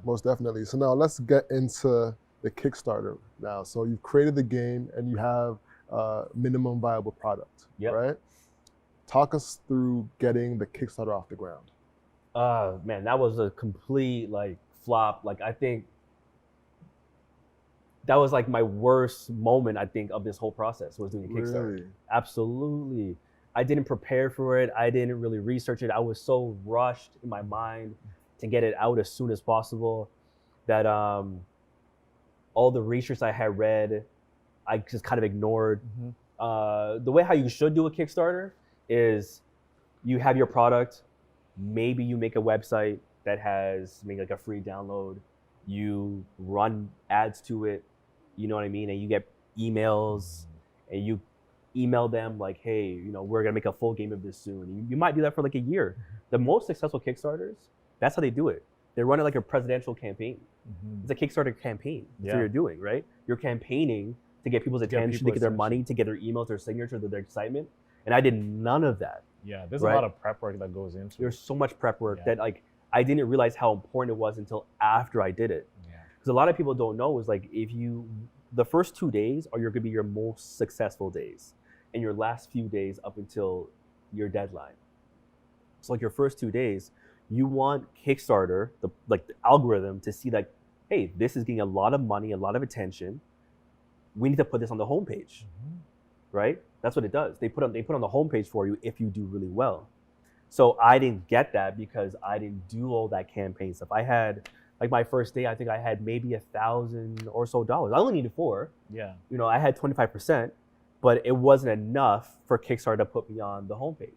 most definitely. So now let's get into the Kickstarter now. So you've created the game and you have minimum viable product, right? Talk us through getting the Kickstarter off the ground. Man, that was a complete like flop. Like I think that was like my worst moment, I think, of this whole process was doing the Kickstarter. Really? Absolutely. I didn't prepare for it. I didn't really research it. I was so rushed in my mind to get it out as soon as possible that all the research I had read, I just kind of ignored. The way how you should do a Kickstarter is you have your product, maybe you make a website that has maybe like a free download, you run ads to it, you know what I mean? And you get emails and you email them like, hey, you know, we're gonna make a full game of this soon. You might do that for like a year. The most successful Kickstarters, that's how they do it. They run it like a presidential campaign. It's a Kickstarter campaign. That's what you're doing, right? You're campaigning to get people's attention, to get their money, to get their emails, their signature, their excitement. And I did none of that. Yeah, there's a lot of prep work that goes into it. There's so much prep work that like I didn't realize how important it was until after I did it. Because a lot of people don't know is like the first 2 days are gonna be your most successful days, and your last few days up until your deadline. So like your first 2 days, you want Kickstarter, the algorithm, to see like, hey, this is getting a lot of money, a lot of attention. We need to put this on the homepage, right? That's what it does. They put on the homepage for you if you do really well. So I didn't get that because I didn't do all that campaign stuff. I had like my first day, I think I had maybe $1,000 or so. I only needed $4. Yeah. You know, I had 25%, but it wasn't enough for Kickstarter to put me on the homepage.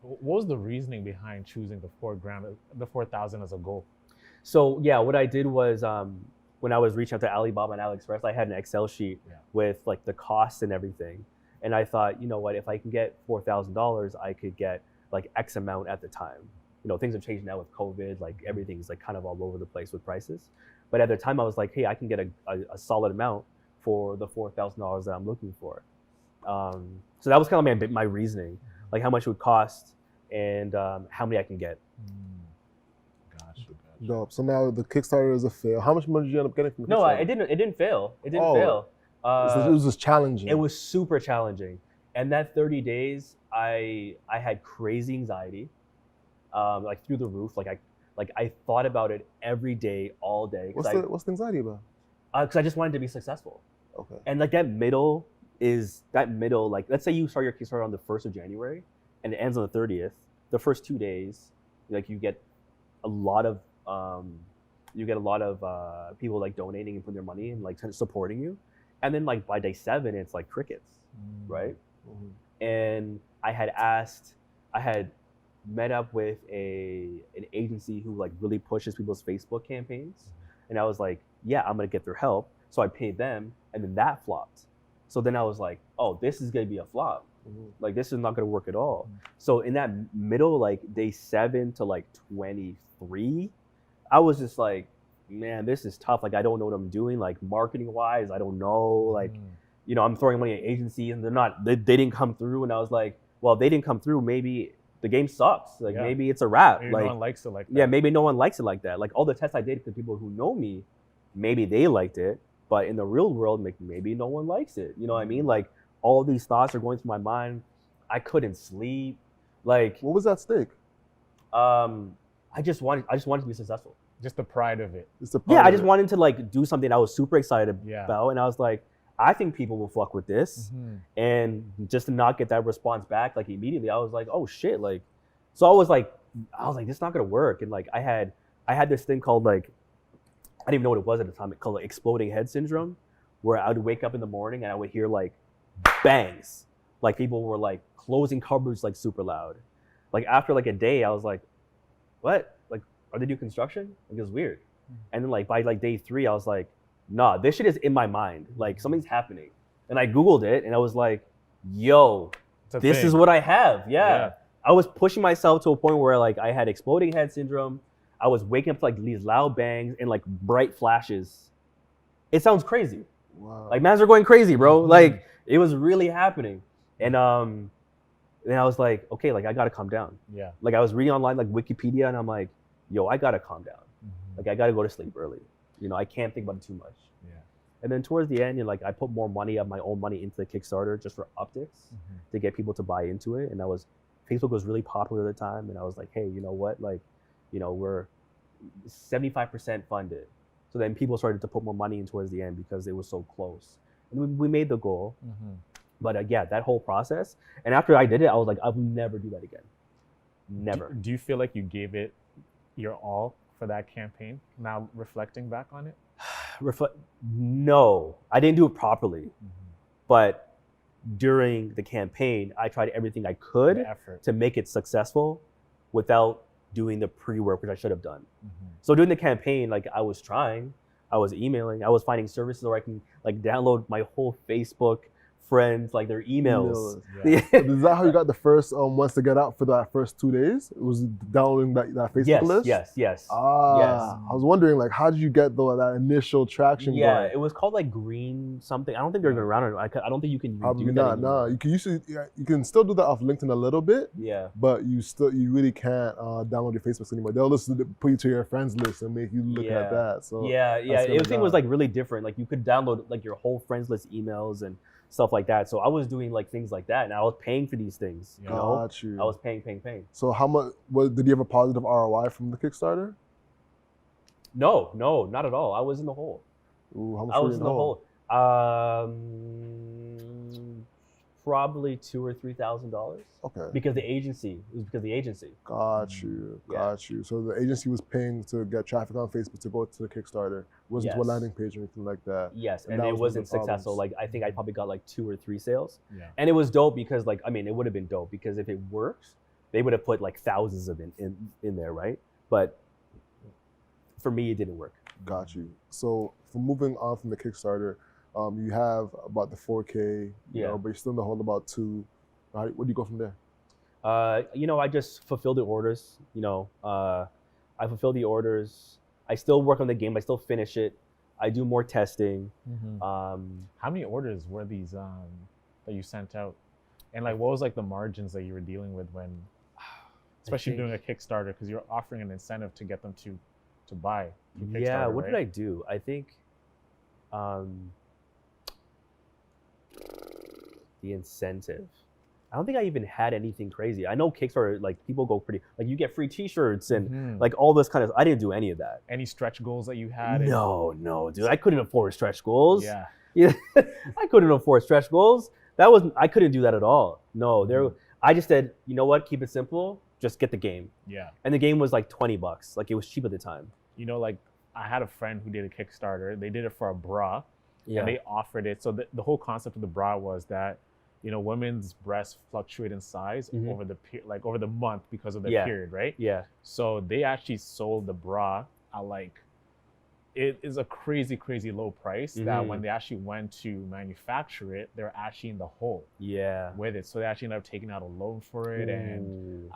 What was the reasoning behind choosing the $4,000 as a goal? So yeah, what I did was when I was reaching out to Alibaba and AliExpress, I had an Excel sheet with like the costs and everything. And I thought, you know what, if I can get $4,000, I could get like X amount at the time. You know, things have changed now with COVID, like everything's like kind of all over the place with prices. But at the time I was like, hey, I can get a solid amount for the $4,000 that I'm looking for. So that was kind of my reasoning, like how much it would cost and how many I can get. Gotcha. Dope. So now the Kickstarter is a fail. How much money did you end up getting from Kickstarter? No, it didn't fail. It didn't fail. It was just challenging. It was super challenging. And that 30 days, I had crazy anxiety, like through the roof. Like I thought about it every day, all day. What's the anxiety about? Because I just wanted to be successful. Okay. And like that middle, like let's say you start your Kickstarter on the 1st of January and it ends on the 30th. The first 2 days, like you get a lot of people like donating and putting their money and like supporting you. And then like by day 7, it's like crickets, right? And I had met up with an agency who like really pushes people's Facebook campaigns. And I was like, yeah, I'm gonna get their help. So I paid them and then that flopped. So then I was like, oh, this is gonna be a flop. Like this is not gonna work at all. So in that middle, like day 7 to like 23, I was just like, man, this is tough. Like I don't know what I'm doing, like marketing wise, I don't know. Like, you know, I'm throwing money at agencies and they didn't come through. And I was like, well, if they didn't come through, maybe the game sucks. Like maybe it's a wrap. Maybe like no one likes it like that. Yeah, maybe no one likes it like that. Like all the tests I did, because people who know me, maybe they liked it, but in the real world, maybe no one likes it. You know what I mean? Like all these thoughts are going through my mind. I couldn't sleep. Like what was at stake? I just wanted to be successful. Just the pride of it. I just wanted to like do something I was super excited about, and I was like, I think people will fuck with this, and just to not get that response back like immediately, I was like, oh shit, like, so I was like, this is not gonna work, and like I had this thing called like, I didn't even know what it was at the time, it called like exploding head syndrome, where I would wake up in the morning and I would hear like bangs, like people were like closing cupboards like super loud. Like after like a day, I was like, what? Like, are they doing construction? Like, it was weird. And then like by like day 3, I was like, nah, this shit is in my mind. Like something's happening. And I Googled it and I was like, yo, this is what I have. Yeah. I was pushing myself to a point where like I had exploding head syndrome. I was waking up to like these loud bangs and like bright flashes. It sounds crazy. Wow. Like mans are going crazy, bro. Like it was really happening. And then I was like, okay, like I gotta calm down. Yeah. Like I was reading online like Wikipedia and I'm like, yo, I gotta calm down. Like I got to go to sleep early. You know, I can't think about it too much. Yeah. And then towards the end, I put more money of my own money into the Kickstarter just for optics to get people to buy into it. And Facebook was really popular at the time. And I was like, hey, you know what? Like, we're 75% funded. So then people started to put more money in towards the end because it was so close. And we made the goal. But yeah, that whole process. And after I did it, I was like, I'll never do that again. Never. Do you feel like you gave it your all for that campaign? Now reflecting back on it? No, I didn't do it properly. But during the campaign, I tried everything I could to make it successful without doing the pre-work, which I should have done. So during the campaign, like I was trying, I was emailing, I was finding services where I can like download my whole Facebook friends, like their emails. Is that how you got the first ones to get out for that first 2 days? It was downloading that Facebook list? Yes. I was wondering, like, how did you get that initial traction going? It was called like Green something. I don't think they're around. I don't think you can Probably do not, that anymore. No. You can still do that off LinkedIn a little bit. Yeah. But you really can't download your Facebooks anymore. They'll put you to your friends list and make you look at that. So everything was like really different. Like you could download like your whole friends list emails and stuff like that. So I was doing like things like that, and I was paying for these things. You know, I was paying. So how much? Did you have a positive ROI from the Kickstarter? No, not at all. I was in the hole. Ooh, how much I were was you in the hole. Probably $2,000 or $3,000. Okay. Because the agency. It was because the agency. Got you. So the agency was paying to get traffic on Facebook to go to the Kickstarter. It wasn't to a landing page or anything like that. Yes, and it wasn't successful. Like I think I probably got like 2 or 3 sales. Yeah. And it was dope because like, I mean, it would have been dope because if it works, they would have put like thousands of in there, right? But for me, it didn't work. Got you. So for moving on from the Kickstarter, you have about the 4K, you know, but you're still in the hole about 2. Where do you go from there? I just fulfill the orders. I fulfill the orders. I still work on the game. I still finish it. I do more testing. How many orders were these that you sent out? And like, what was like the margins that you were dealing with when, especially doing a Kickstarter, because you're offering an incentive to get them to buy. Yeah, what did I do? I think the incentive. I don't think I even had anything crazy. I know Kickstarter, like people go pretty, like you get free T-shirts and like all this kind of. I didn't do any of that. Any stretch goals that you had? No, dude. I couldn't afford stretch goals. Yeah. I couldn't afford stretch goals. I couldn't do that at all. No, I just said, you know what? Keep it simple. Just get the game. Yeah. And the game was like $20. Like it was cheap at the time. Like I had a friend who did a Kickstarter. They did it for a bra. Yeah. And they offered it. So the whole concept of the bra was that, women's breasts fluctuate in size over the month because of their period, right? Yeah. So they actually sold the bra at it is a crazy, crazy low price that when they actually went to manufacture it, they're actually in the hole. Yeah. With it. So they actually ended up taking out a loan for it. And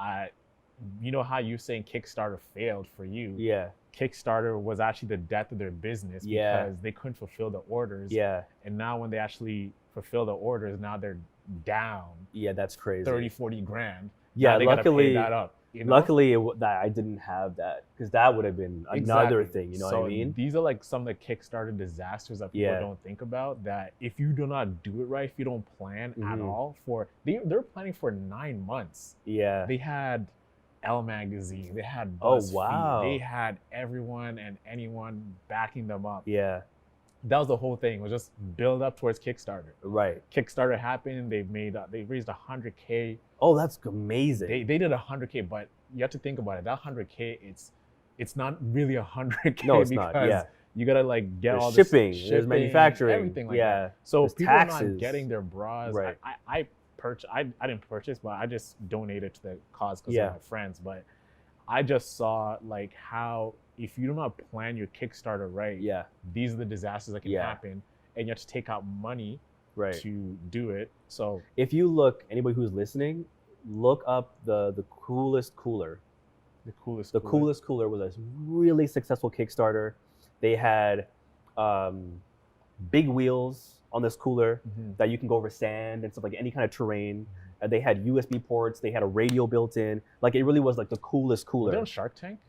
you know how you're saying Kickstarter failed for you? Yeah. Kickstarter was actually the death of their business because they couldn't fulfill the orders. Yeah. And now when they actually fulfill the orders, now they're down. Yeah, that's crazy. 30, 40 grand. Yeah, now they luckily, gotta pay that up, luckily that I didn't have that because that would have been another thing. You know what I mean? These are like some of the Kickstarter disasters that people don't think about. That if you do not do it right, if you don't plan at all they're planning for 9 months. Yeah. They had Elle magazine, they had BuzzFeed, wow. They had everyone and anyone backing them up. Yeah. That was the whole thing, was just build up towards Kickstarter. Right. Kickstarter happened, they raised $100K. Oh, that's amazing. They did $100K, but you have to think about it. That $100K, it's not really $100K. No, it's not. Yeah. You gotta like get there's all shipping, this there's manufacturing, everything like that. So there's people taxes. are not getting their bras. Right. I didn't purchase, but I just donated to the cause because of my friends. But I just saw like how if you do not plan your Kickstarter right, these are the disasters that can happen, and you have to take out money to do it. So if you look, anybody who's listening, look up the coolest cooler. The coolest cooler was a really successful Kickstarter. They had big wheels on this cooler that you can go over sand and stuff, like any kind of terrain. They had USB ports. They had a radio built in. Like it really was like the coolest cooler. Were they on Shark Tank?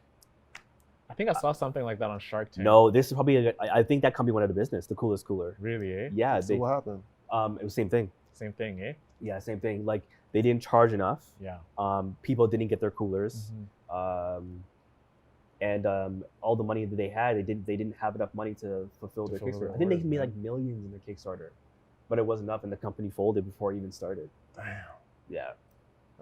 I think I saw something like that on Shark Tank. No, this is probably. I think that company went out of business. The Coolest Cooler. Really, eh? Yeah. So what happened? It was same thing. Same thing, eh? Yeah, same thing. Like they didn't charge enough. Yeah. People didn't get their coolers. And all the money that they had, they didn't have enough money to fulfill their Kickstarter. I think they made like millions in their Kickstarter, but it wasn't enough, and the company folded before it even started. Damn. Yeah.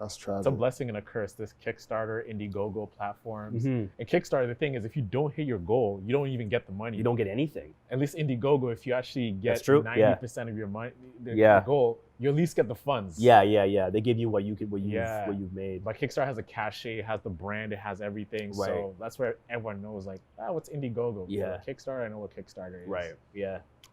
That's tragic. It's a blessing and a curse, this Kickstarter, Indiegogo platforms. And Kickstarter, the thing is, if you don't hit your goal, you don't even get the money. You don't get anything. At least Indiegogo, if you actually get 90% of your money, the goal, you at least get the funds. Yeah. They give you what you've made. But Kickstarter has a cachet, it has the brand, it has everything. Right. So that's where everyone knows, like, what's Indiegogo? Yeah. Well, Kickstarter, I know what Kickstarter is. Right. Yeah.